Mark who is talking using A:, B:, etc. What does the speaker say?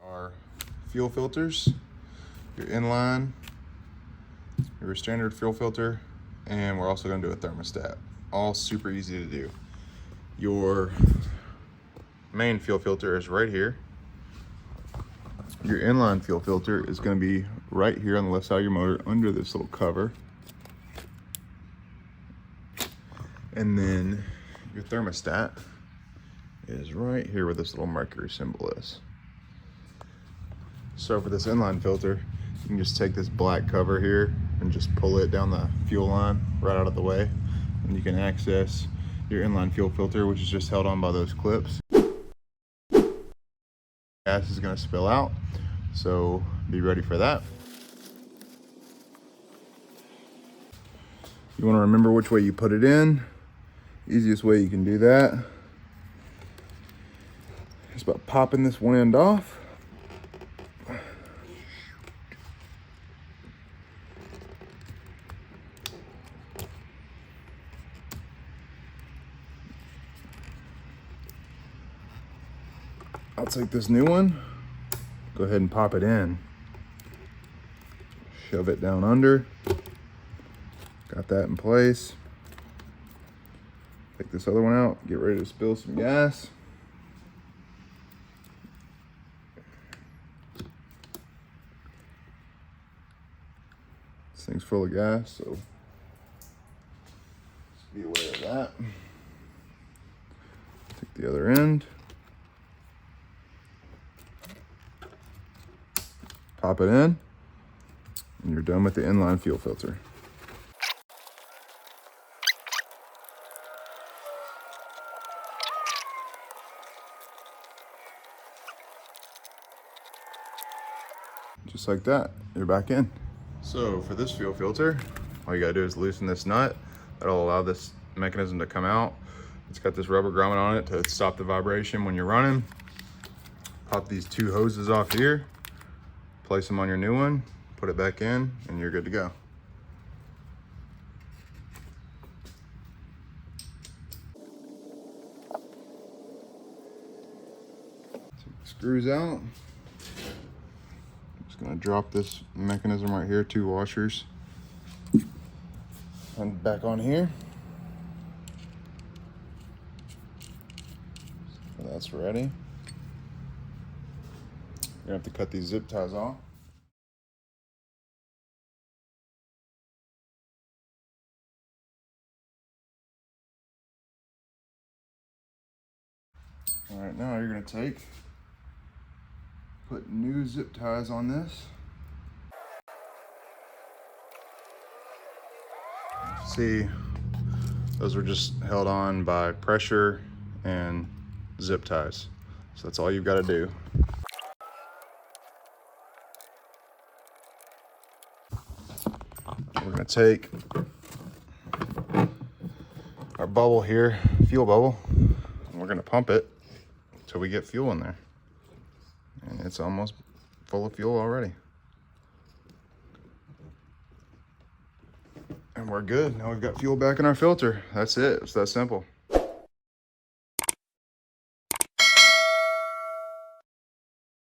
A: Our fuel filters, your inline, your standard fuel filter, and we're also going to do a thermostat. All super easy to do. Your main fuel filter is right here. Your inline fuel filter is going to be right here on the left side of your motor under this little cover. And then your thermostat is right here where this little Mercury symbol is. So for this inline filter, you can just take this black cover here and just pull it down the fuel line right out of the way. And you can access your inline fuel filter, which is just held on by those clips. Gas is gonna spill out, so be ready for that. You wanna remember which way you put it in. Easiest way you can do that is by popping this one end off. I'll take this new one, go ahead and pop it in. Shove it down under. Got that in place. Take this other one out, get ready to spill some gas. This thing's full of gas, so just be aware of that. Take the other end. Pop it in, and you're done with the inline fuel filter. Just like that, you're back in. So for this fuel filter, all you gotta do is loosen this nut. That'll allow this mechanism to come out. It's got this rubber grommet on it to stop the vibration when you're running. Pop these two hoses off here. Place them on your new one, put it back in, and you're good to go. Take the screws out. Just gonna drop this mechanism right here, two washers. And back on here. So that's ready. You're gonna have to cut these zip ties off. All right, now you're gonna put new zip ties on this. See, those were just held on by pressure and zip ties. So that's all you've gotta do. We're gonna take our bubble here, fuel bubble, and we're gonna pump it until we get fuel in there. And it's almost full of fuel already. And we're good. Now we've got fuel back in our filter. That's it. It's that simple.